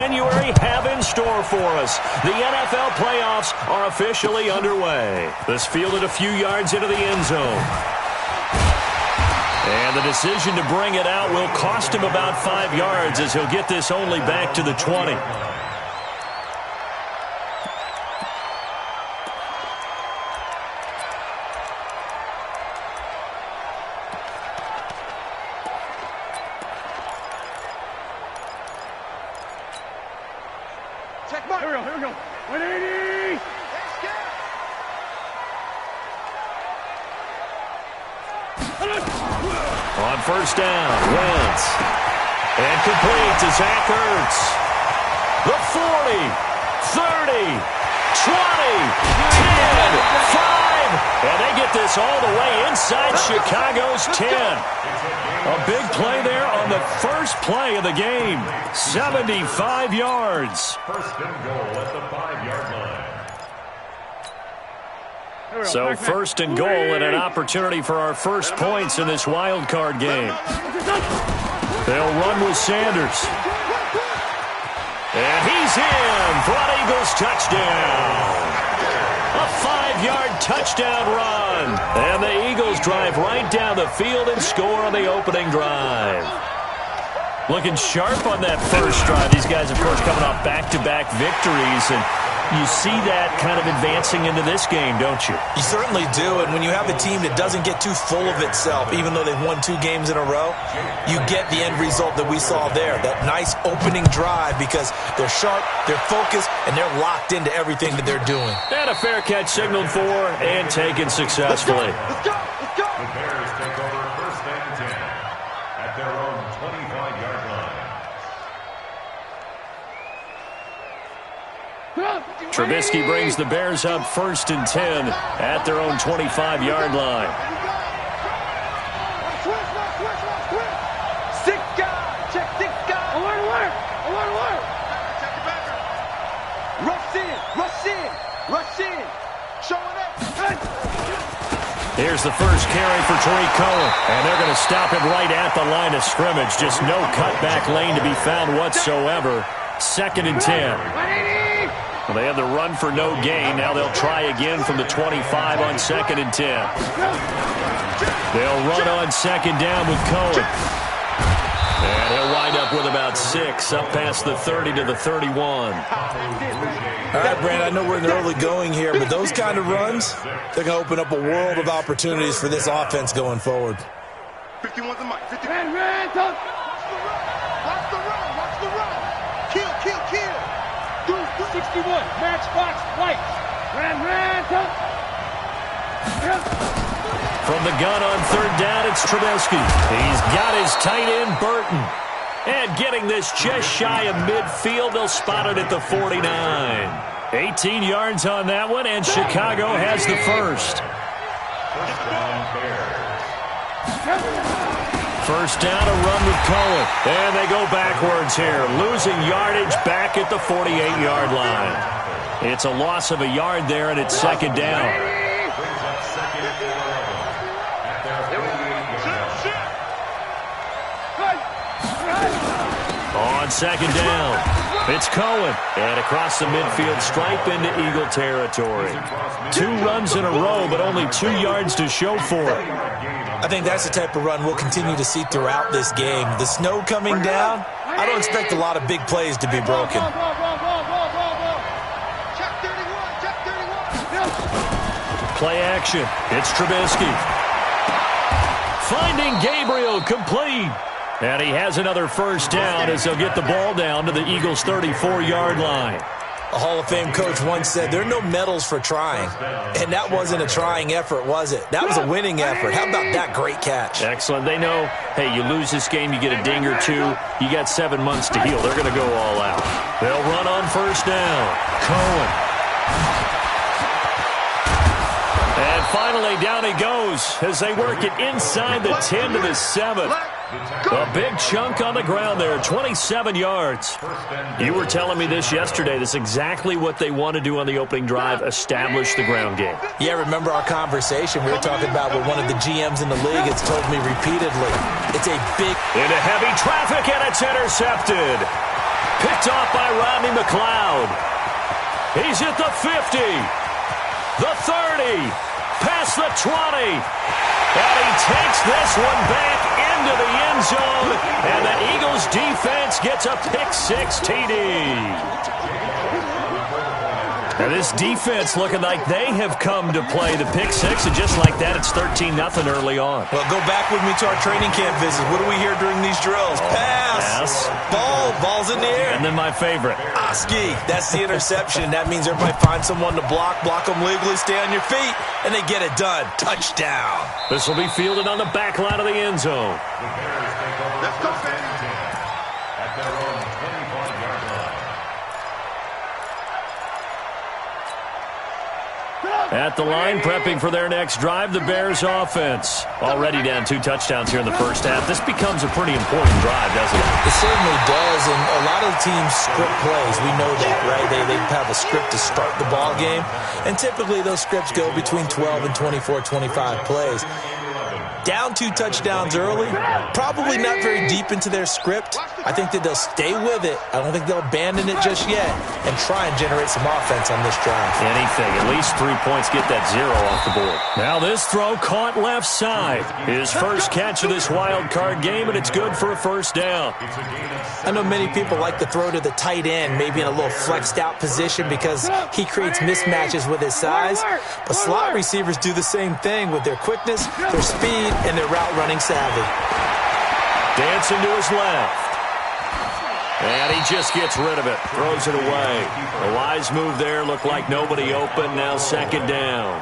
January have in store for us. The NFL playoffs are officially underway. This fielded a few yards into the end zone. And the decision to bring it out will cost him about 5 yards as he'll get this only back to the 20. Here we go. 180! On first down, Wentz. And complete to Zach Ertz. The 40, 30, 20, 10, 5. And they get this all the way inside Chicago's 10. A big play there on the first play of the game. 75 yards. First and goal at the 5-yard line. So first and goal and an opportunity for our first points in this wild card game. They'll run with Sanders. And he's in for an Eagles touchdown. A 5-yard touchdown run. And the Eagles drive right down the field and score on the opening drive. Looking sharp on that first drive. These guys, of course, coming off back-to-back victories, and you see that kind of advancing into this game, don't you? You certainly do, and when you have a team that doesn't get too full of itself, even though they've won 2 games in a row, you get the end result that we saw there, that nice opening drive, because they're sharp, they're focused, and they're locked into everything that they're doing. And a fair catch signaled for and taken successfully. The Bears take over first and 10 at their own 25-yard line. Trubisky brings the Bears up first and 10 at their own 25-yard line. Here's the first carry for Tariq Cohen, and they're going to stop him right at the line of scrimmage. Just no cutback lane to be found whatsoever. Second and 10. Well, they have the run for no gain. Now they'll try again from the 25 on second and 10. They'll run on second down with Cohen. And he'll wind up with about 6, up past the 30 to the 31. All right, Brand, I know we're in the early going here, but those kind of runs, they're going to open up a world of opportunities for this offense going forward. 51's the mic. 50. Watch the run. Watch the run. Kill. 61. Matchbox White. From the gun on third down, it's Trubisky. He's got his tight end, Burton. And getting this just shy of midfield, they'll spot it at the 49. 18 yards on that one, and Chicago has the first. First down, a run with Cohen. And they go backwards here, losing yardage back at the 48-yard line. It's a loss of a yard there, and it's second down. On second down, it's Cohen. And across the midfield stripe into Eagle territory. 2 runs in a row, but only 2 yards to show for it. I think that's the type of run we'll continue to see throughout this game. The snow coming down, I don't expect a lot of big plays to be broken. Play action. It's Trubisky. Finding Gabriel, complete. And he has another first down as they'll get the ball down to the Eagles' 34-yard line. A Hall of Fame coach once said, there are no medals for trying. And that wasn't a trying effort, was it? That was a winning effort. How about that great catch? Excellent. They know, hey, you lose this game, you get a ding or 2. You got 7 months to heal. They're going to go all out. They'll run on first down. Cohen. And finally, down he goes as they work it inside the 10 to the 7. A big chunk on the ground there, 27 yards. You were telling me this yesterday. That's exactly what they want to do on the opening drive, establish the ground game. Yeah, remember our conversation? We were talking about what one of the GMs in the league has told me repeatedly. It's a big... Into heavy traffic, and it's intercepted. Picked Picked off by Rodney McLeod. He's at the 50, the 30, past the 20. And he takes this one back into the end zone. And the Eagles defense gets a pick-6 TD. And this defense looking like they have come to play the pick-6, and just like that, it's 13-0 early on. Well, go back with me to our training camp visit. What do we hear during these drills? Pass. Ball's in the air. And then my favorite. Oski. That's the interception. That means everybody finds someone to block them legally, stay on your feet, and they get it done. Touchdown. This will be fielded on the back line of the end zone. Let's go, at their own 25-yard line. At the line, prepping for their next drive, the Bears offense. Already down 2 touchdowns here in the first half. This becomes a pretty important drive, doesn't it? It certainly does, and a lot of the teams script plays. We know that, right? They have a script to start the ball game, and typically those scripts go between 12 and 24, 25 plays. Down 2 touchdowns early, probably not very deep into their script. I think that they'll stay with it. I don't think they'll abandon it just yet and try and generate some offense on this drive. Anything, at least 3 points, get that 0 off the board. Now this throw caught left side. His first catch of this wild card game, and it's good for a first down. I know many people like to throw to the tight end, maybe in a little flexed out position because he creates mismatches with his size. But slot receivers do the same thing with their quickness, their speed, and their route running savvy. Dancing to his left. And he just gets rid of it. Throws it away. A wise move there. Looked like nobody open. Now second down.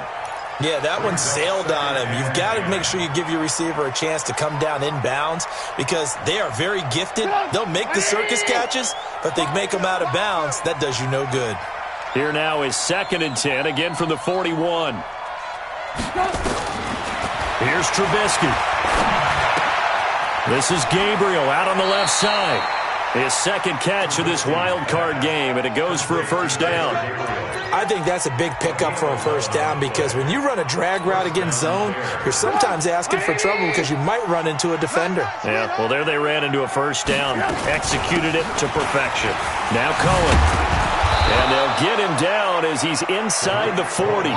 Yeah, that one sailed on him. You've got to make sure you give your receiver a chance to come down inbounds because they are very gifted. They'll make the circus catches, but they make them out of bounds. That does you no good. Here now is 2nd and 10, again from the 41. Here's Trubisky. This is Gabriel out on the left side. His second catch of this wild card game, and it goes for a first down. I think that's a big pickup for a first down because when you run a drag route against zone, you're sometimes asking for trouble because you might run into a defender. Yeah, well, there they ran into a first down. Executed it to perfection. Now Cohen. And they'll get him down as he's inside the 40.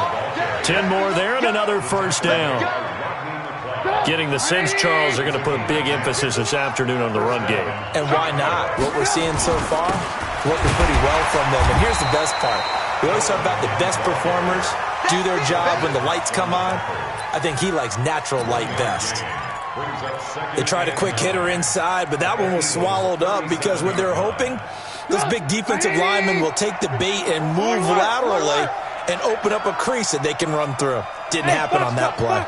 10 more there and another first down. Getting the sense, Charles, are going to put a big emphasis this afternoon on the run game. And why not? What we're seeing so far, working pretty well from them. And here's the best part. We always talk about the best performers do their job when the lights come on. I think he likes natural light best. They tried a quick hitter inside, but that one was swallowed up because what they're hoping, those big defensive linemen will take the bait and move laterally and open up a crease that they can run through. Didn't happen on that play.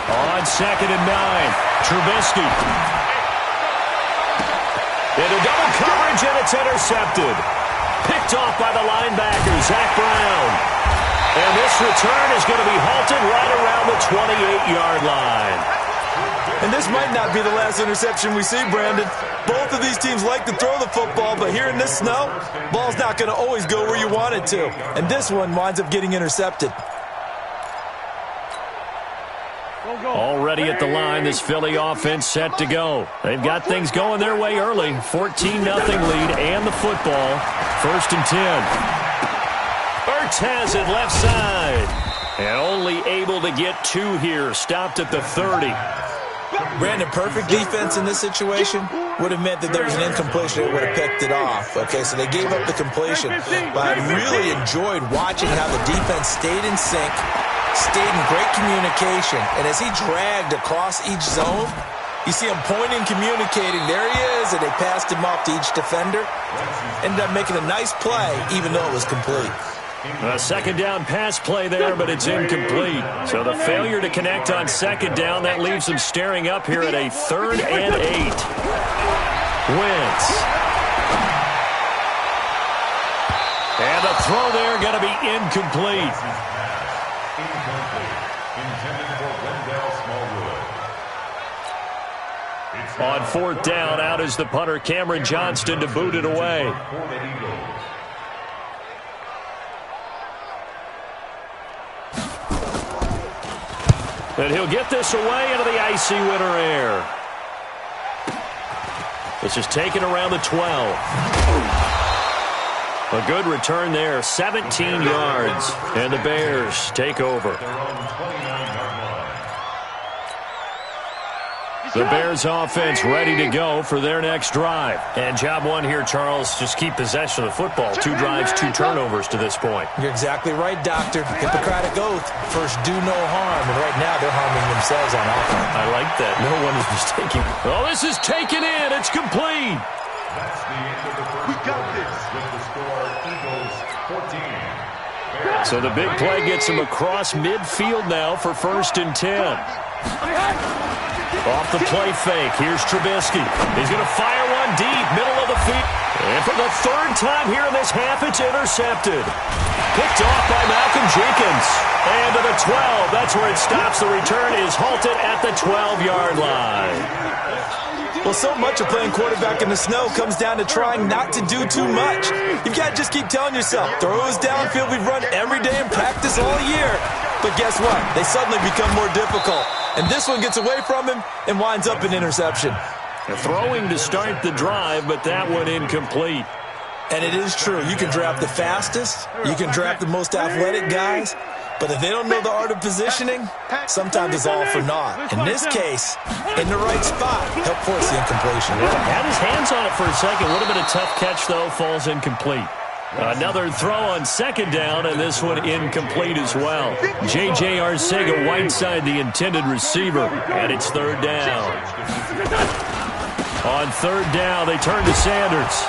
On 2nd and 9, Trubisky. Into double coverage, and it's intercepted. Picked off by the linebacker, Zach Brown. And this return is going to be halted right around the 28-yard line. And this might not be the last interception we see, Brandon. Both of these teams like to throw the football, but here in this snow, ball's not going to always go where you want it to. And this one winds up getting intercepted. Already at the line, this Philly offense set to go. They've got things going their way early. 14-0 lead and the football. 1st and 10. Ertz has it left side. And only able to get 2 here. Stopped at the 30. Brandon, perfect defense in this situation would have meant that there was an incompletion that would have picked it off. Okay, so they gave up the completion. But I really enjoyed watching how the defense stayed in sync, stayed in great communication, and as he dragged across each zone, you see him pointing, communicating. There he is, and they passed him off to each defender. Ended up making a nice play, even though it was complete. A second down pass play there, but it's incomplete. So the failure to connect on second down, that leaves them staring up here at a 3rd and 8. Wentz. And the throw there going to be incomplete. On 4th down, out is the punter, Cameron Johnston, to boot it away. And he'll get this away into the icy winter air. This is taken around the 12. A good return there, 17 yards. And the Bears take over. The Bears offense ready to go for their next drive. And job one here, Charles, just keep possession of the football. 2 drives, 2 turnovers to this point. You're exactly right, Doctor. Hippocratic oath. First, do no harm. And right now, they're harming themselves on offense. I like that. No one is mistaken. Oh, this is taken in. It's complete. That's the end of the first. We got this. With the score, Eagles 14. So the big play gets him across midfield now for 1st and 10. Off the play fake, here's Trubisky. He's going to fire one deep, middle of the field. And for the 3rd time here in this half, it's intercepted. Picked off by Malcolm Jenkins. And to the 12, that's where it stops. The return is halted at the 12-yard line. Well, so much of playing quarterback in the snow comes down to trying not to do too much. You've got to just keep telling yourself, throws downfield we've run every day in practice all year. But guess what? They suddenly become more difficult. And this one gets away from him and winds up an interception. Throwing to start the drive, but that one incomplete. And it is true. You can draft the fastest. You can draft the most athletic guys. But if they don't know the art of positioning, sometimes it's all for naught. In this case, in the right spot, help force the incompletion. Yeah, had his hands on it for a second. Would have been a tough catch, though. Falls incomplete. Another throw on 2nd down, and this one incomplete as well. J.J. Arcega-Whiteside, the intended receiver, and it's 3rd down. On 3rd down, they turn to Sanders.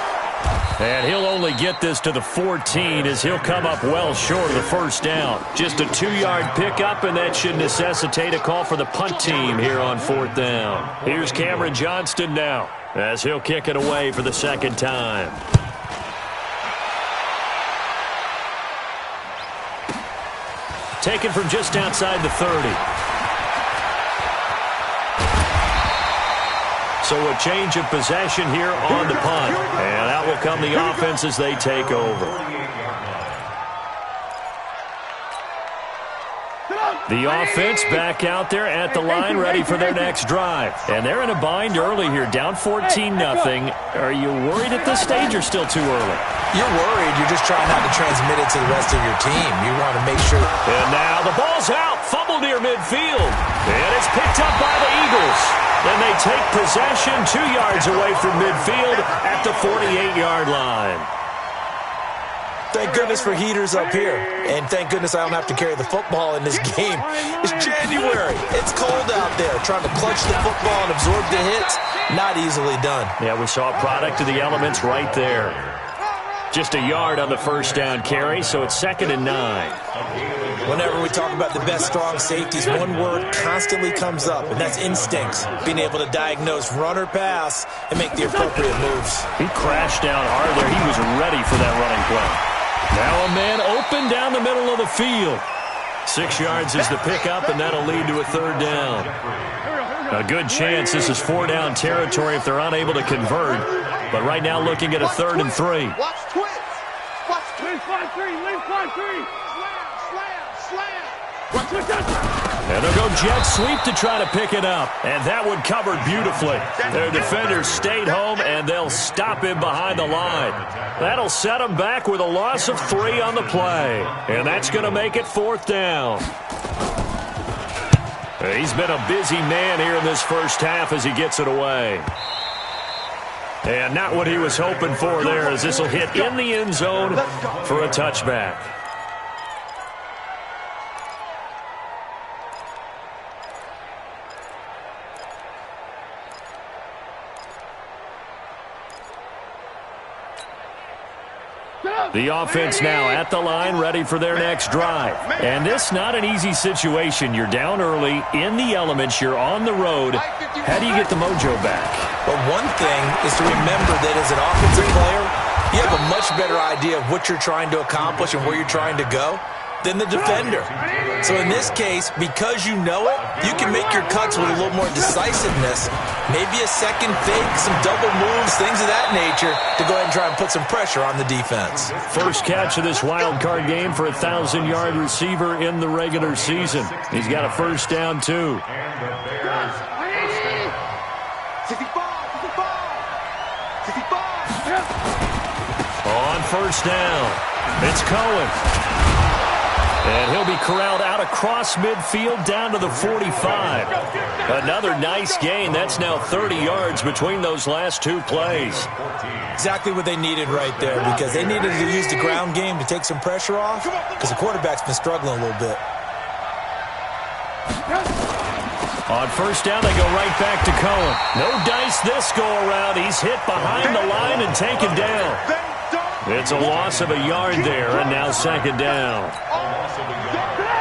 And he'll only get this to the 14 as he'll come up well short of the 1st down. Just a 2-yard pickup, and that should necessitate a call for the punt team here on 4th down. Here's Cameron Johnston now as he'll kick it away for the 2nd time. Taken from just outside the 30. So a change of possession here on the punt. And out will come the offense as they take over. The offense back out there at the line, ready for their next drive. And they're in a bind early here, down 14-0. Are you worried at this stage or still too early? You're worried. You're just trying not to transmit it to the rest of your team. You want to make sure. And now the ball's out, fumbled near midfield. And it's picked up by the Eagles. Then they take possession 2 yards away from midfield at the 48-yard line. Thank goodness for heaters up here. And thank goodness I don't have to carry the football in this game. It's January. It's cold out there. Trying to clutch the football and absorb the hits, not easily done. Yeah, we saw a product of the elements right there. Just a yard on the 1st down carry, so it's 2nd and 9. Whenever we talk about the best strong safeties, one word constantly comes up, and that's instincts. Being able to diagnose run or pass and make the appropriate moves. He crashed down hard there. He was ready for that running play. Now a man open down the middle of the field. 6 yards is the pickup, and that'll lead to a 3rd down. A good chance this is 4-down territory if they're unable to convert. But right now looking at a 3rd and 3. Watch twist. Watch twist. 5-3. Link 5-3. Slam. Watch twist. And they'll go jet sweep to try to pick it up. And that one covered beautifully. Their defenders stayed home, and they'll stop him behind the line. That'll set him back with a loss of 3 on the play. And that's going to make it 4th down. He's been a busy man here in this first half as he gets it away. And not what he was hoping for there, as this will hit in the end zone for a touchback. The offense now at the line, ready for their next drive. And this not an easy situation. You're down early, in the elements, you're on the road. How do you get the mojo back? But one thing is to remember that as an offensive player, you have a much better idea of what you're trying to accomplish and where you're trying to go than the defender. So in this case, because you know it, you can make your cuts with a little more decisiveness. Maybe a second fake, some double moves, things of that nature to go ahead and try and put some pressure on the defense. First catch of this wild card game for a 1,000-yard receiver in the regular season. He's got a 1st down, too. first down. It's Cohen. And he'll be corralled out across midfield down to the 45. Another nice gain. That's now 30 yards between those last two plays. Exactly what they needed right there, because they needed to use the ground game to take some pressure off, because the quarterback's been struggling a little bit. On first down, they go right back to Cohen. No dice this go-around. He's hit behind the line and taken down. It's a loss of a yard there, and now second down.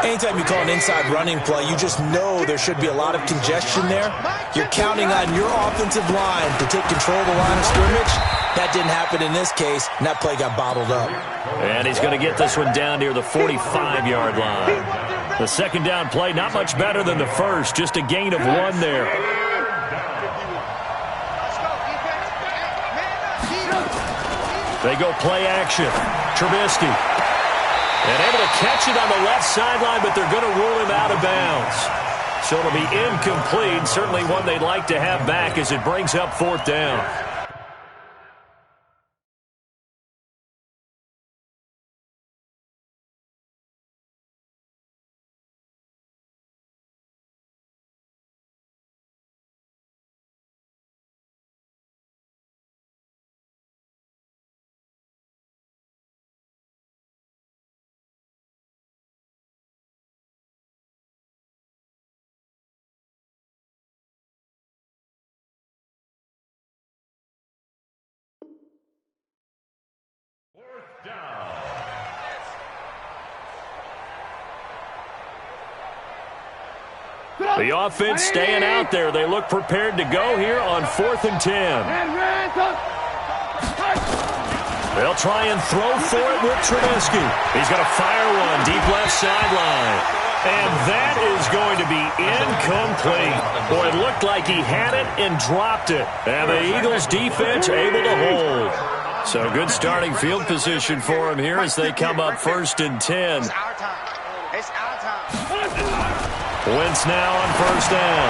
Anytime you call an inside running play, you just know there should be a lot of congestion there. You're counting on your offensive line to take control of the line of scrimmage. That didn't happen in this case, and that play got bottled up. And he's going to get this one down near the 45-yard line. The second down play, not much better than the first, just a gain of one there. They go play action. Trubisky. And able to catch it on the left sideline, but they're going to rule him out of bounds. So it'll be incomplete, certainly one they'd like to have back as it brings up fourth down. The offense staying out there. They look prepared to go here on 4th and 10. They'll try and throw for it with Trubisky. He's going to fire one deep left sideline. And that is going to be incomplete. Boy, it looked like he had it and dropped it. And the Eagles defense able to hold. So good starting field position for him here as they come up 1st and 10. It's our time. It's our time. Wentz now on first down.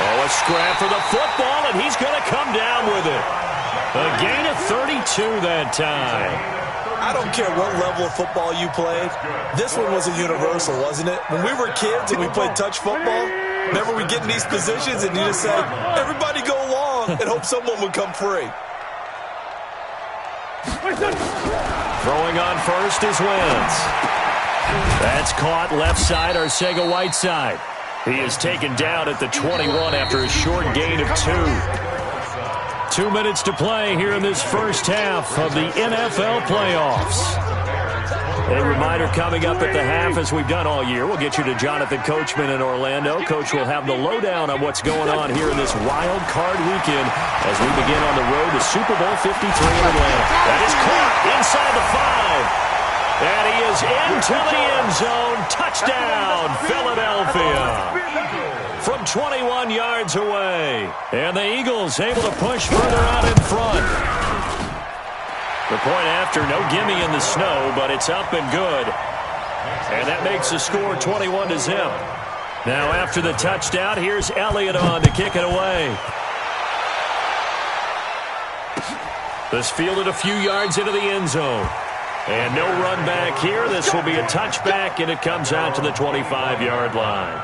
Oh, a scrap for the football, and he's going to come down with it. A gain of 32 that time. I don't care what level of football you played. This one was a universal, wasn't it? When we were kids and we played touch football, remember we get in these positions and you just say, everybody go long, and hope someone would come free. Throwing on first is Wentz. That's caught left side, Arcega-Whiteside. He is taken down at the 21 after a short gain of 2. 2 minutes to play here in this first half of the NFL playoffs. A reminder coming up at the half, as we've done all year. We'll get you to Jonathan Coachman in Orlando. Coach will have the lowdown on what's going on here in this wild card weekend as we begin on the road to Super Bowl 53 in Atlanta. That is caught inside the 5. And he is into the end zone. Touchdown, Philadelphia. From 21 yards away. And the Eagles able to push further out in front. The point after, no gimme in the snow, but it's up and good. And that makes the score 21-0. Now after the touchdown, here's Elliott on to kick it away. This fielded a few yards into the end zone. And no run back here. This will be a touchback, and it comes out to the 25-yard line.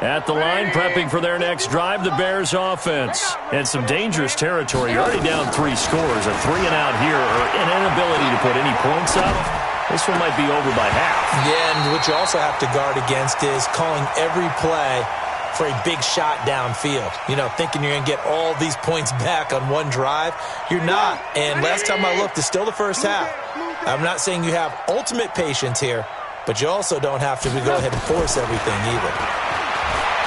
At the line, prepping for their next drive, the Bears offense. And some dangerous territory. You're already down 3 scores. A 3-and-out here, or an inability to put any points up. This one might be over by half. Yeah, and what you also have to guard against is calling every play for a big shot downfield. You know, thinking you're going to get all these points back on one drive. You're not. And last time I looked, it's still the first half. I'm not saying you have ultimate patience here, but you also don't have to go ahead and force everything either.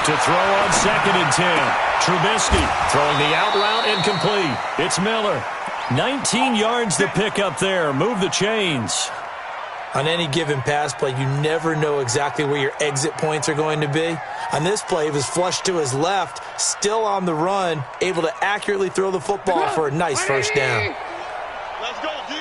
To throw on 2nd and 10. Trubisky throwing the out route incomplete. It's Miller. 19 yards to pick up there. Move the chains. On any given pass play, you never know exactly where your exit points are going to be. On this play, it was flushed to his left, still on the run, able to accurately throw the football for a nice first down. Let's go, D.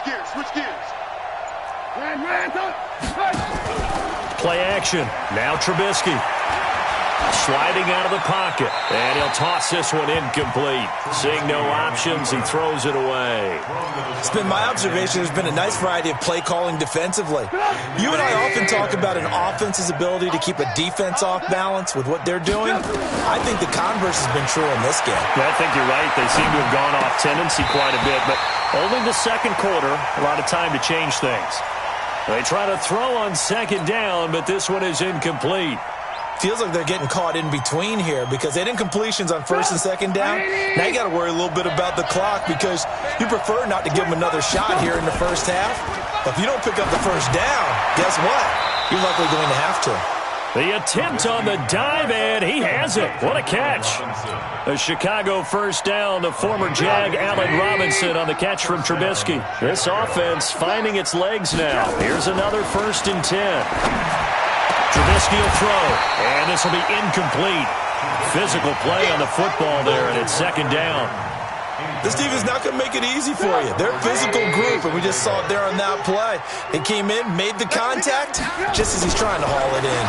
gears, switch gears. Play action. Now Trubisky. Sliding out of the pocket. And he'll toss this one incomplete. Seeing no options, he throws it away. It's been my observation there's been a nice variety of play calling defensively. You and I often talk about an offense's ability to keep a defense off balance with what they're doing. I think the converse has been true in this game. Yeah, I think you're right. They seem to have gone off tendency quite a bit, but only the second quarter, a lot of time to change things. They try to throw on second down, but this one is incomplete. Feels like they're getting caught in between here because they didn't incompletions on first and second down. Now you got to worry a little bit about the clock because you prefer not to give them another shot here in the first half. But if you don't pick up the first down, guess what? You're likely going to have to. The attempt on the dive, and he has it. What a catch. A Chicago first down to former Jag Allen Robinson on the catch from Trubisky. This offense finding its legs now. Here's another 1st and 10. Trubisky will throw, and this will be incomplete. Physical play on the football there, and it's second down. This team is not going to make it easy for you. They're a physical group, and we just saw it there on that play. They came in, made the contact, just as he's trying to haul it in.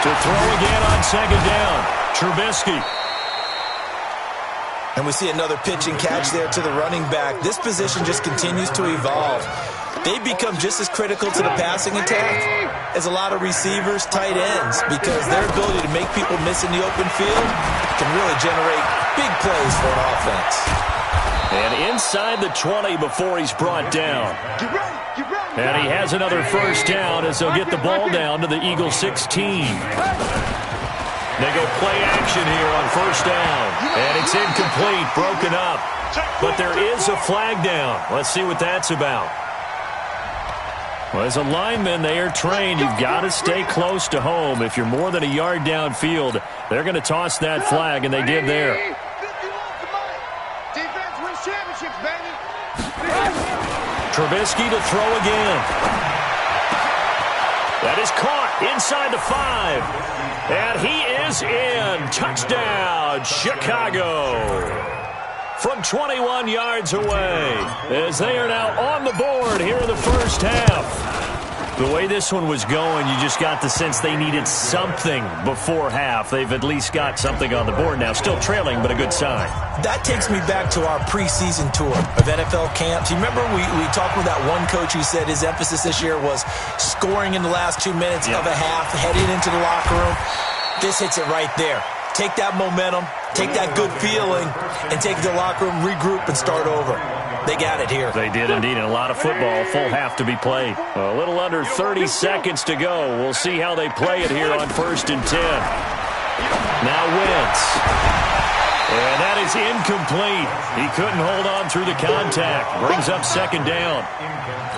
To throw again on second down, Trubisky. And we see another pitch and catch there to the running back. This position just continues to evolve. They become just as critical to the passing attack as a lot of receivers, tight ends, because their ability to make people miss in the open field can really generate big plays for an offense. And inside the 20 before he's brought down. And he has another first down as they'll get the ball down to the Eagles 16. They go play action here on first down. And it's incomplete, broken up. But there is a flag down. Let's see what that's about. Well, as a lineman, they are trained. You've got to stay close to home. If you're more than a yard downfield, they're going to toss that flag, and they did there. Defense wins championships, baby. Trubisky to throw again. That is caught inside the 5. And he is in. Touchdown, Chicago. From 21 yards away, as they are now on the board here in the first half. The way this one was going, you just got the sense they needed something before half. They've at least got something on the board now. Still trailing, but a good sign. That takes me back to our preseason tour of NFL camps. You remember we talked with that one coach who said his emphasis this year was scoring in the last 2 minutes of a half, heading into the locker room. This hits it right there. Take that momentum, take that good feeling, and take it to the locker room, regroup, and start over. They got it here. They did indeed, and a lot of football, full half to be played. A little under 30 seconds to go. We'll see how they play it here on 1st and 10. Now Wentz. And that is incomplete. He couldn't hold on through the contact. Brings up second down.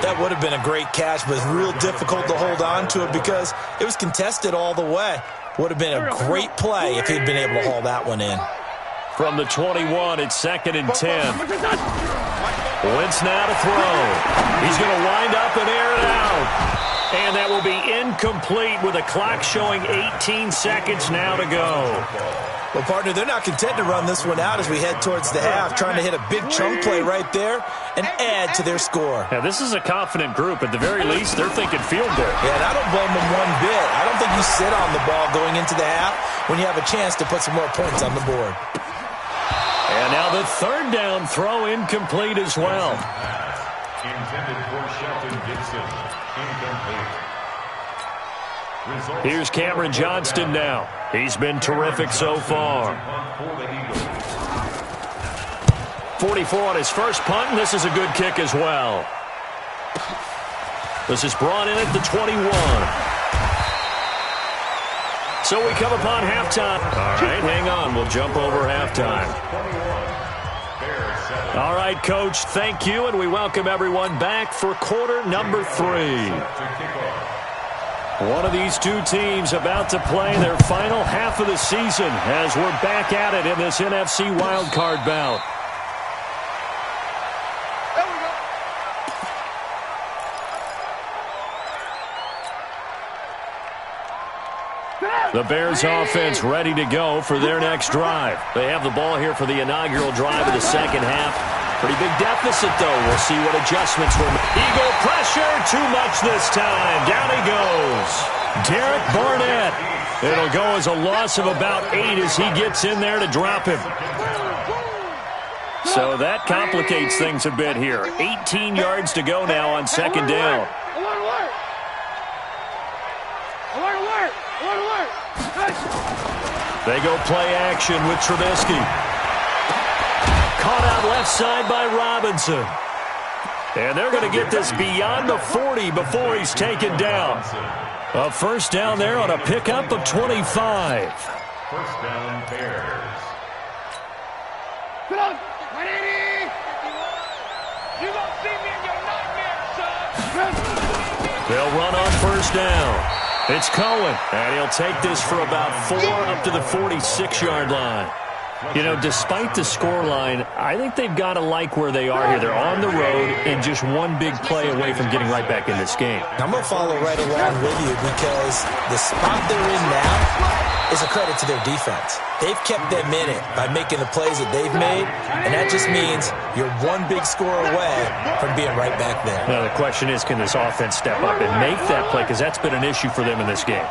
That would have been a great catch, but it's real difficult to hold on to it because it was contested all the way. Would have been a great play if he'd been able to haul that one in. From the 21, it's 2nd and 10. Wentz now to throw. He's going to wind up and air it out. And that will be incomplete with a clock showing 18 seconds now to go. Well, partner, they're not content to run this one out as we head towards the half, trying to hit a big chunk play right there and add to their score. Yeah, this is a confident group. At the very least, they're thinking field goal. Yeah, and I don't blame them one bit. I don't think you sit on the ball going into the half when you have a chance to put some more points on the board. And now the 3rd down throw incomplete as well. Intended for Shelton Gibson. Incomplete. Here's Cameron Johnston now. He's been terrific so far. 44 on his first punt, and this is a good kick as well. This is brought in at the 21. So we come upon halftime. All right, hang on. We'll jump over halftime. All right, Coach, thank you, and we welcome everyone back for quarter number 3. One of these two teams about to play their final half of the season as we're back at it in this NFC wildcard bout. The Bears offense ready to go for their next drive. They have the ball here for the inaugural drive of the second half. Pretty big deficit, though. We'll see what adjustments were made. Eagle pressure, too much this time. Down he goes. Derek Barnett. It'll go as a loss of about 8 as he gets in there to drop him. So that complicates things a bit here. 18 yards to go now on second down. They go play action with Trubisky. Caught out left side by Robinson. And they're going to get this beyond the 40 before he's taken down. A first down there on a pickup of 25. First down, Bears. Come on, 180. You gonna see me in your nightmare, son. They'll run on first down. It's Cohen, and he'll take this for about 4 up to the 46-yard line. You know, despite the scoreline, I think they've got to like where they are here. They're on the road and just one big play away from getting right back in this game. I'm going to follow right along with you because the spot they're in now is a credit to their defense. They've kept them in it by making the plays that they've made, and that just means you're one big score away from being right back there. Now, the question is, can this offense step up and make that play? Because that's been an issue for them in this game.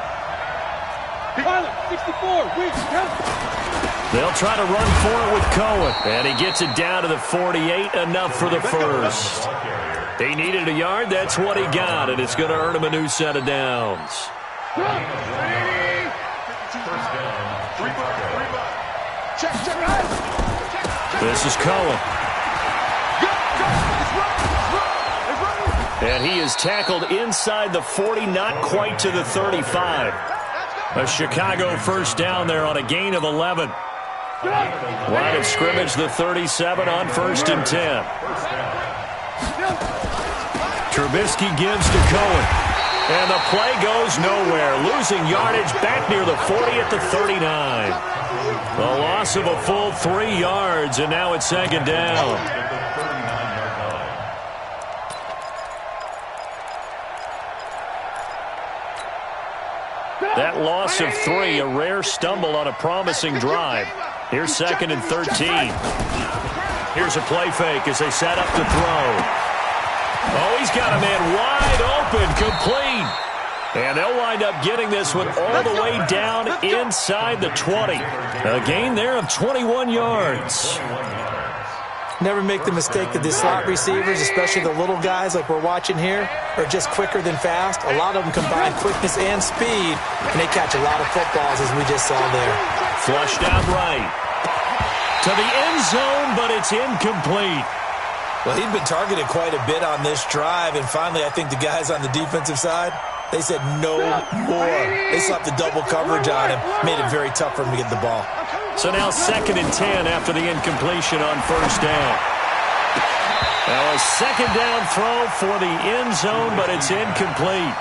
64, They'll try to run for it with Cohen. And he gets it down to the 48, enough for the first. He needed a yard, that's what he got, and it's going to earn him a new set of downs. This is Cohen. And he is tackled inside the 40, not quite to the 35. A Chicago first down there on a gain of 11. Line of scrimmage, the 37 on 1st and 10. Trubisky gives to Cohen. And the play goes nowhere. Losing yardage back near the 40 at the 39. A loss of a full 3 yards, and now it's second down. That loss of 3, a rare stumble on a promising drive. Here's 2nd and 13. Here's a play fake as they set up to throw. Oh, he's got a man wide open, complete. And they'll wind up getting this one all the way down inside the 20. A gain there of 21 yards. Never make the mistake that the slot receivers, especially the little guys like we're watching here, are just quicker than fast. A lot of them combine quickness and speed, and they catch a lot of footballs, as we just saw there. Flushed out right. To the end zone, but it's incomplete. Well, he'd been targeted quite a bit on this drive, and finally I think the guys on the defensive side, they said no more. They slapped the double coverage on him, made it very tough for him to get the ball. So now 2nd and 10 after the incompletion on first down. Now a second down throw for the end zone, but it's incomplete.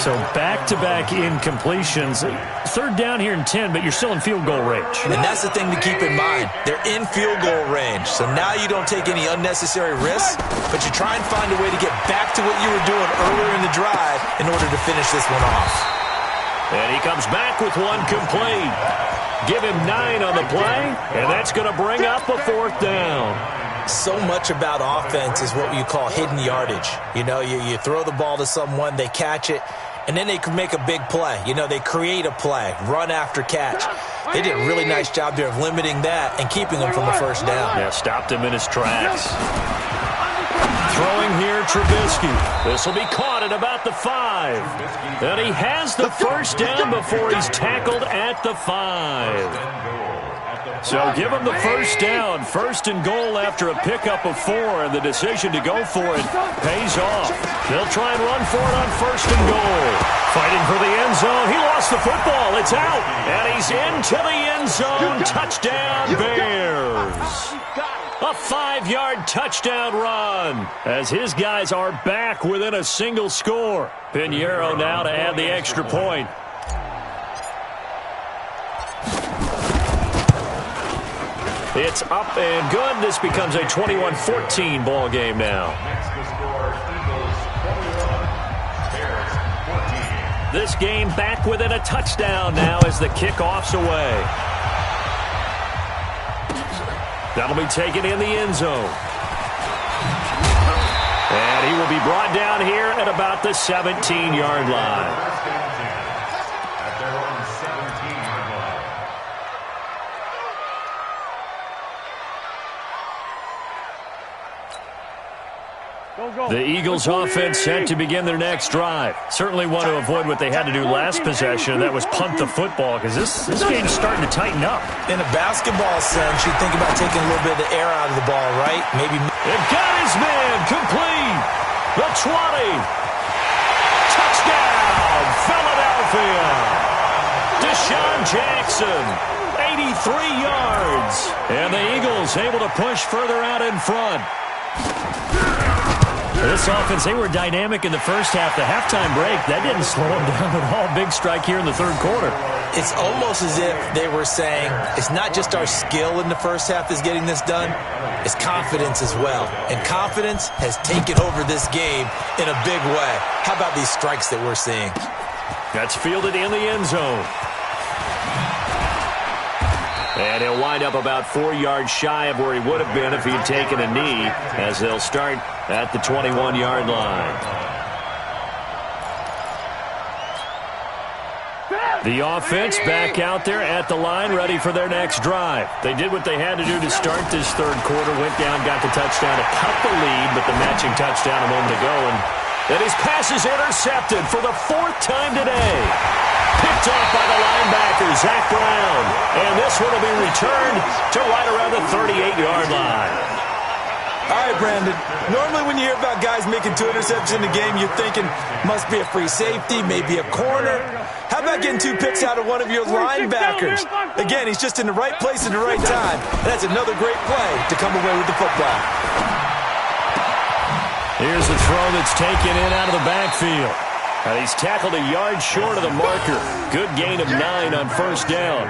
So back-to-back incompletions. 3rd down here and 10, but you're still in field goal range. And that's the thing to keep in mind. They're in field goal range. So now you don't take any unnecessary risks, but you try and find a way to get back to what you were doing earlier in the drive in order to finish this one off. And he comes back with one complete. Give him 9 on the play, and that's going to bring up a 4th down. So much about offense is what you call hidden yardage. You know, you throw the ball to someone, they catch it, and then they can make a big play. You know, they create a play, run after catch. They did a really nice job there of limiting that and keeping him from the first down. Yeah, stopped him in his tracks. Throwing here, Trubisky. This will be caught at about the 5. And he has the first down before he's tackled at the 5. So give him the first down. 1st and goal after a pickup of 4, and the decision to go for it pays off. They'll try and run for it on 1st and goal. Fighting for the end zone. He lost the football. It's out. And he's into the end zone. Touchdown, Bears. A 5-yard touchdown run as his guys are back within a single score. Pinheiro now to add the extra point. It's up and good. This becomes a 21-14 ball game now. Next to score, Eagles 21, Bears 14. This game back within a touchdown now as the kickoff's away. That'll be taken in the end zone. And he will be brought down here at about the 17-yard line. First and 10 at their own 17-yard line. The Eagles offense set to begin their next drive. Certainly want to avoid what they had to do last possession, and that was punt the football, because this game's starting to tighten up. In a basketball sense, you think about taking a little bit of the air out of the ball, right? Maybe. It got his man complete. The 20. Touchdown, Philadelphia. Deshaun Jackson, 83 yards. And the Eagles able to push further out in front. This offense, they were dynamic in the first half. The halftime break, that didn't slow them down at all. Big strike here in the third quarter. It's almost as if they were saying, it's not just our skill in the first half that's getting this done, it's confidence as well. And confidence has taken over this game in a big way. How about these strikes that we're seeing? That's fielded in the end zone. And he'll wind up about 4 yards shy of where he would have been if he'd taken a knee, as they'll start at the 21-yard line. The offense back out there at the line, ready for their next drive. They did what they had to do to start this third quarter, went down, got the touchdown to cut the lead, but the matching touchdown a moment ago, and his pass is intercepted for the 4th time today. Picked off by the linebacker, Zach Brown. And this one will be returned to right around the 38-yard line. All right, Brandon. Normally when you hear about guys making 2 interceptions in a game, you're thinking must be a free safety, maybe a corner. How about getting 2 picks out of one of your linebackers? Again, he's just in the right place at the right time. And that's another great play to come away with the football. Here's the throw that's taken in out of the backfield. And he's tackled a yard short of the marker. Good gain of 9 on first down.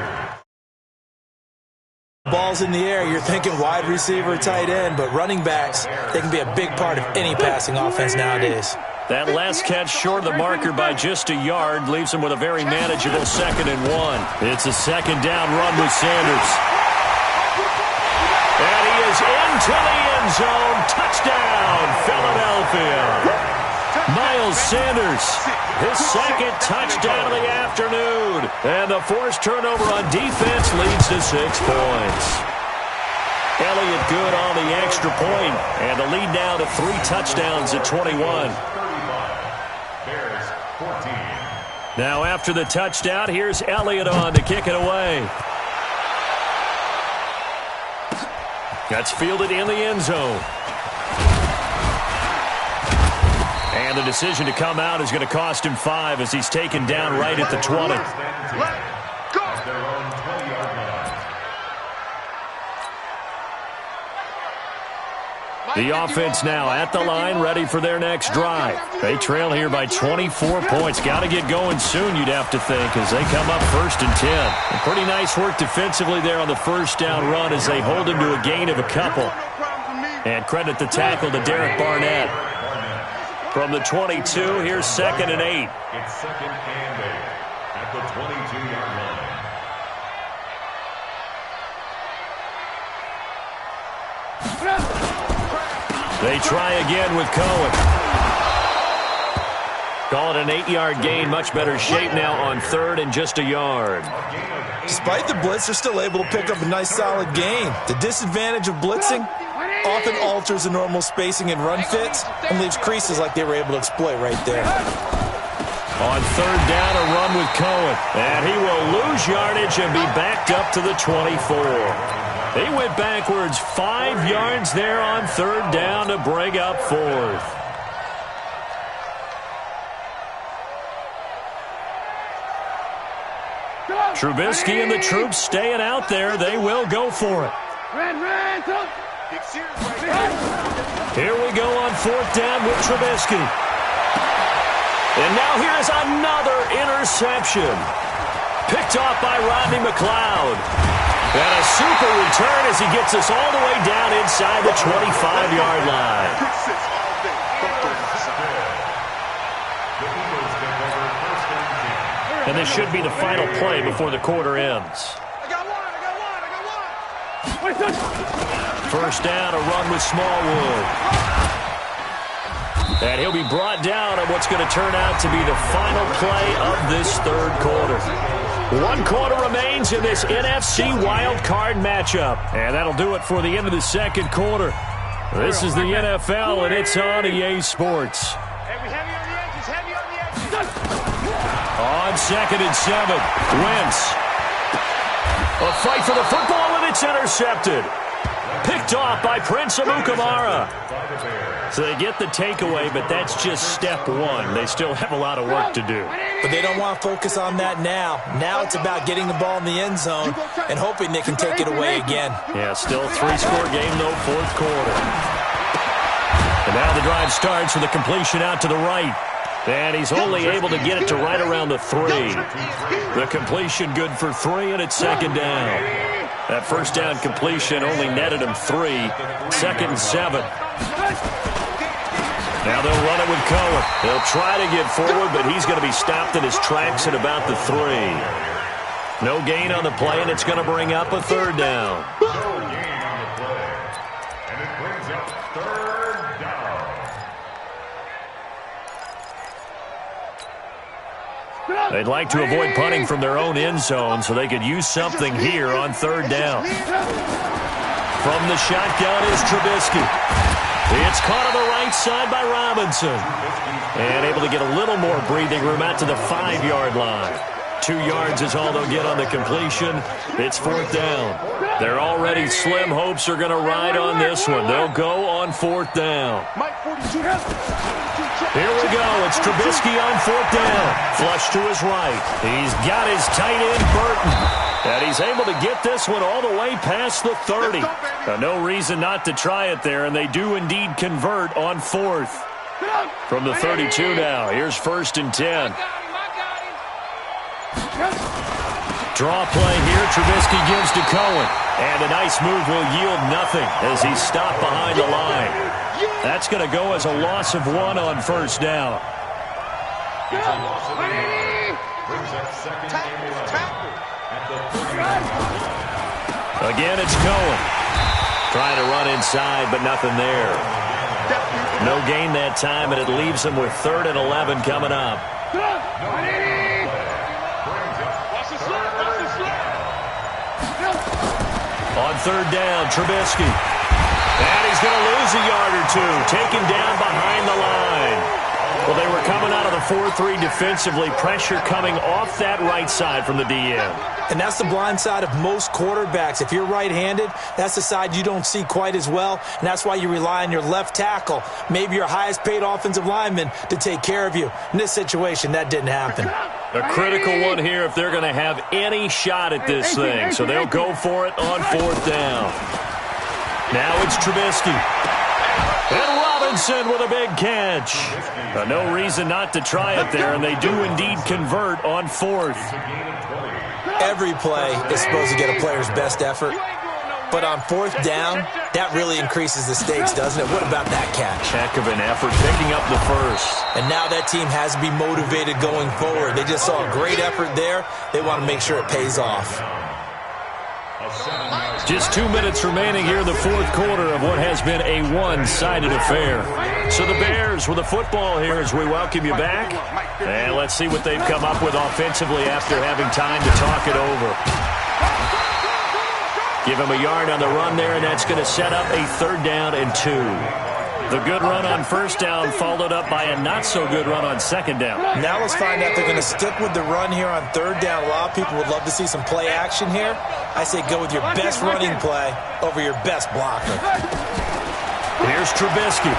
Ball's in the air, you're thinking wide receiver, tight end, but running backs, they can be a big part of any passing offense nowadays. That last catch short of the marker by just a yard leaves him with a very manageable 2nd and 1. It's a second down run with Sanders. And he is into the end zone. Touchdown, Philadelphia. Miles Sanders, his 2nd touchdown of the afternoon. And the forced turnover on defense leads to 6 points. Elliott good on the extra point, and the lead now to 3 touchdowns at 21. Bears 14. Now after the touchdown, here's Elliott on to kick it away. That's fielded in the end zone. And the decision to come out is going to cost him 5 as he's taken down right at the 20. At their own 20-yard line. The offense now at the line, ready for their next drive. They trail here by 24 points. Got to get going soon, you'd have to think, as they come up 1st and 10. And pretty nice work defensively there on the first down run as they hold him to a gain of a couple. And credit the tackle to Derek Barnett. From the 22, here's 2nd and 8. It's 2nd and 8 at the 22-yard line. They try again with Cohen. Call it an 8-yard gain. Much better shape now on 3rd and just a yard. Despite the blitz, they're still able to pick up a nice solid gain. The disadvantage of blitzing often alters the normal spacing and run fits and leaves creases like they were able to exploit right there. On 3rd down, a run with Cohen. And he will lose yardage and be backed up to the 24. He went backwards 5 yards there on 3rd down to bring up 4th. Trubisky and the troops staying out there. They will go for it. Here we go on 4th down with Trubisky. And now here's another interception. Picked off by Rodney McLeod. And a super return as he gets us all the way down inside the 25-yard line. And this should be the final play before the quarter ends. First down, a run with Smallwood. And he'll be brought down on what's going to turn out to be the final play of this third quarter. 1 quarter remains in this NFC wild card matchup. And that'll do it for the end of the second quarter. This is the NFL, and it's on EA Sports. Heavy on the edges, heavy on the edges. On 2nd and 7, Wentz. A fight for the football, and it's intercepted. Picked off by Prince Amukamara. So they get the takeaway, but that's just step one. They still have a lot of work to do. But they don't want to focus on that now. Now it's about getting the ball in the end zone and hoping they can take it away again. Yeah, still a 3-score game, though, fourth quarter. And now the drive starts with a completion out to the right. And he's only able to get it to right around the 3. The completion good for 3, and it's 2nd down. That first down completion only netted him 3. 2nd and 7. Now they'll run it with Cohen. They'll try to get forward, but he's going to be stopped in his tracks at about the 3. No gain on the play, and it's going to bring up a 3rd down. No gain on the play. And it brings up 3rd down. They'd like to avoid punting from their own end zone so they could use something here on 3rd down. From the shotgun is Trubisky. It's caught on the right side by Robinson. And able to get a little more breathing room out to the 5-yard line. 2 yards is all they'll get on the completion. It's 4th down. Their already slim hopes are going to ride on this one. They'll go on 4th down. Here we go. It's Trubisky on 4th down. Flush to his right. He's got his tight end, Burton. And he's able to get this one all the way past the 30. No reason not to try it there, and they do indeed convert on 4th. From the 32 now, here's 1st and 10. Draw play here, Trubisky gives to Cohen. And a nice move will yield nothing as he's stopped behind the line. That's going to go as a loss of 1 on 1st down. It's a loss of 1. Brings up 2nd and 11. Again, it's Cohen. Trying to run inside, but nothing there. No gain that time, and it leaves him with 3rd and 11 coming up. On 3rd down, Trubisky. And he's going to lose a yard or 2. Taken down behind the line. Well, they were coming out of the 4-3 defensively. Pressure coming off that right side from the DM. And that's the blind side of most quarterbacks. If you're right-handed, that's the side you don't see quite as well. And that's why you rely on your left tackle, maybe your highest-paid offensive lineman, to take care of you. In this situation, that didn't happen. A critical one here if they're going to have any shot at this thing. So they'll go for it on 4th down. Now it's Trubisky. And Robinson with a big catch. No reason not to try it there, and they do indeed convert on 4th. Every play is supposed to get a player's best effort. But on 4th down, that really increases the stakes, doesn't it? What about that catch? Heck of an effort, picking up the first. And now that team has to be motivated going forward. They just saw a great effort there. They want to make sure it pays off. Just 2 minutes remaining here in the fourth quarter of what has been a one-sided affair. So the Bears with the football here as we welcome you back. And let's see what they've come up with offensively after having time to talk it over. Give him a yard on the run there, and that's going to set up a 3rd down and 2. The good run on 1st down followed up by a not-so-good run on 2nd down. Now let's find out if they're going to stick with the run here on 3rd down. A lot of people would love to see some play action here. I say go with your best running play over your best blocker. Here's Trubisky.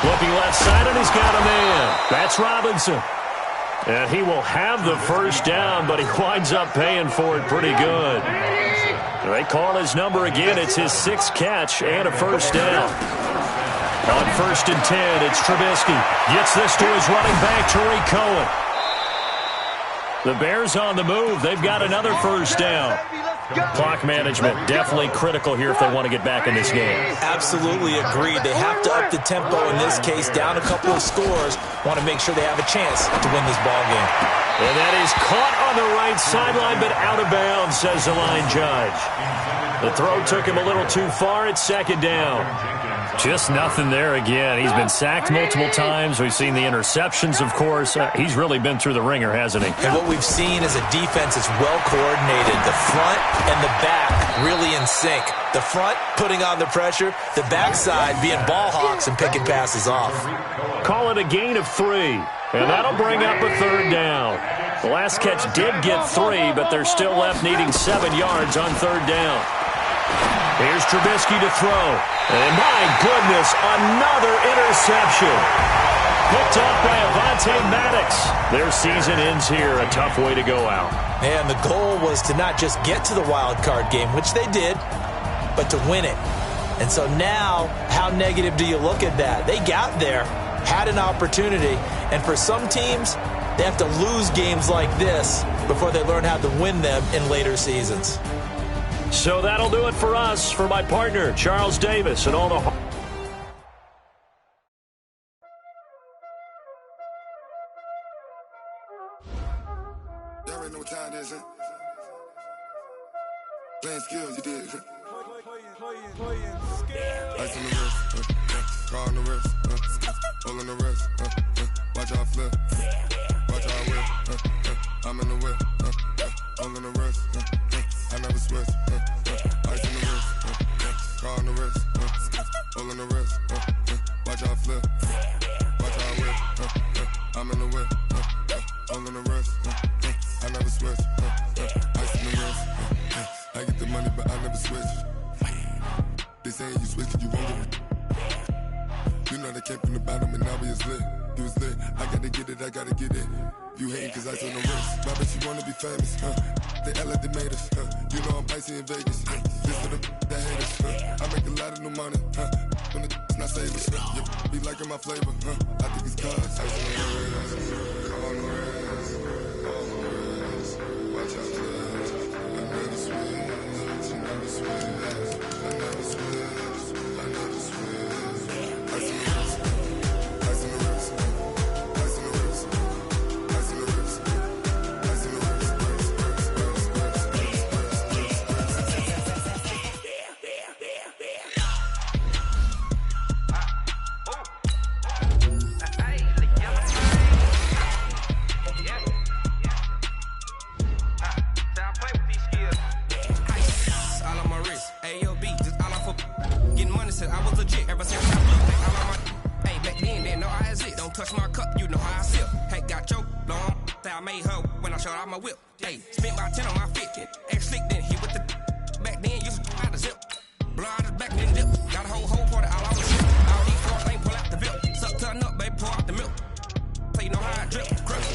Looking left side, and he's got a man. That's Robinson. And he will have the 1st down, but he winds up paying for it pretty good. They call his number again. It's his 6th catch and a 1st down. On 1st and 10, it's Trubisky. Gets this to his running back, Tariq Cohen. The Bears on the move. They've got another first down. Clock management definitely critical here if they want to get back in this game. Absolutely agreed. They have to up the tempo in this case, down a couple of scores. Want to make sure they have a chance to win this ball game. And that is caught on the right sideline, but out of bounds, says the line judge. The throw took him a little too far. It's second down. Just nothing there again. He's been sacked multiple times. We've seen the interceptions, of course. He's really been through the ringer, hasn't he? And what we've seen is a defense that's well coordinated. The front and the back really in sync. The front putting on the pressure, the backside being ball hawks and picking passes off. Call it a gain of 3, and that'll bring up a third down. The last catch did get 3, but they're still left needing 7 yards on third down. Here's Trubisky to throw. And my goodness, another interception. Picked off by Avonte Maddox. Their season ends here. A tough way to go out. And the goal was to not just get to the wild card game, which they did, but to win it. And so now, how negative do you look at that? They got there, had an opportunity, and for some teams, they have to lose games like this before they learn how to win them in later seasons. So that'll do it for us. For my partner, Charles Davis, and all the... Y'all already know what time it is, huh? Playing skills, you did. Ice on the wrist, car on the wrist, hole on the wrist, watch out flip, watch out whip, I'm in the whip, hole on the wrist, I never switch, ice on the wrist, car on the wrist, hole on the wrist, watch out flip, watch out whip, I'm in the whip, hole on the wrist, I never switch, ice on the wrist, I get the money but I never switch. They saying you switch and you won't get it. You know they came from the bottom and now we is lit. You was lit, I gotta get it, I gotta get it. You hating cause I told no wrist. I bet you wanna be famous, They act like they made us, You know I'm icy in Vegas, This for the that hate us, I make a lot of new money, When it's not savers, You be liking my flavor, I think it's cause ice on the wrist, on the wrist, on the wrist. Watch out for this, I never switch, I never switch. I never switch, I never switch. Ice on the wrist, ice on the wrist, ice on the wrist, ice on the wrist, ice on the wrist, I was legit ever since I blew all on my. Hey, back then, didn't know I had it. Don't touch my cup, you know how I sip. Hey, got your long. Say I made her when I showed out my whip. Hey, spent my 10 on my 50. Ex slick, then hit with the. Back then, used to out the zip. Blow out his back, then dip. Got a whole party all on the shit. All these four things pull out the VIP. Suck, turn up, baby, pour out the milk. So you know how I drip. Crush.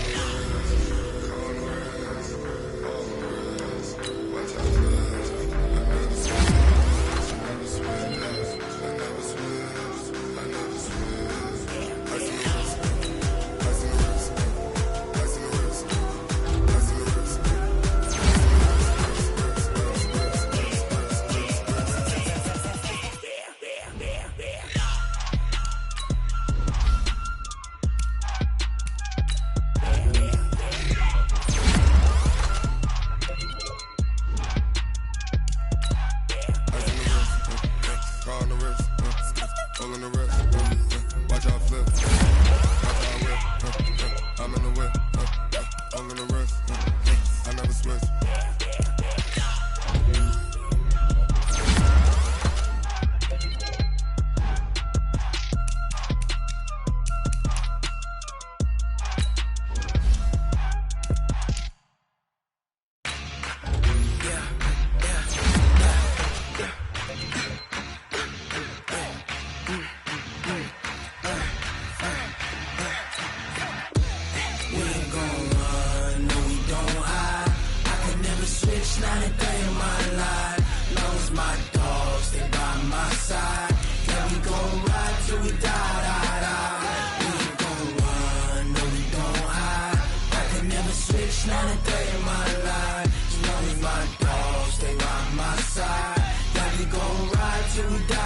not a day in my life. As long as my dogs stay by my side. Yeah, we gon' ride till we die.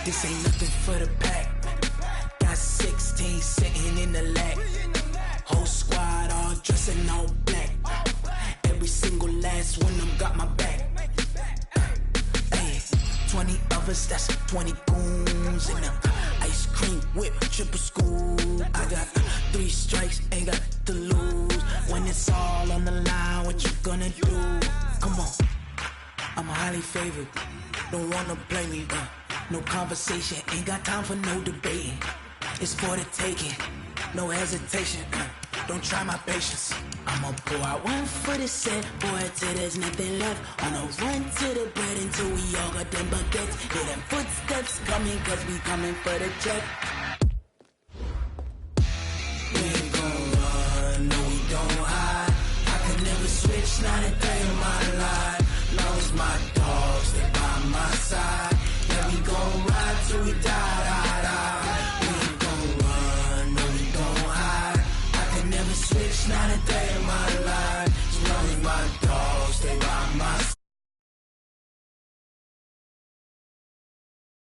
This ain't nothing for the pack. Got 16 sitting in the lap. Whole squad all dressed in all black. Every single last one of them got my back. Hey, 20 of us, that's 20 goons in them. Ice cream whip, triple scoop. I got 3 strikes, ain't got to lose. When it's all on the line, what you gonna do? Come on, I'm highly favored. Don't wanna play me, no conversation, ain't got time for no debating. It's for the taking, no hesitation. Don't try my patience. I'ma pour out one for the set, boy, till there's nothing left. On a run to the bread until we all got them baguettes. Hear them footsteps coming, cause we coming for the check. We ain't gon' run, no we don't hide. I could never switch, not a day in my life. Long as my dogs, they by my side. Yeah, we gon' ride till we die. We ain't gon' run, no we don't hide. I could never switch, not a day in my life.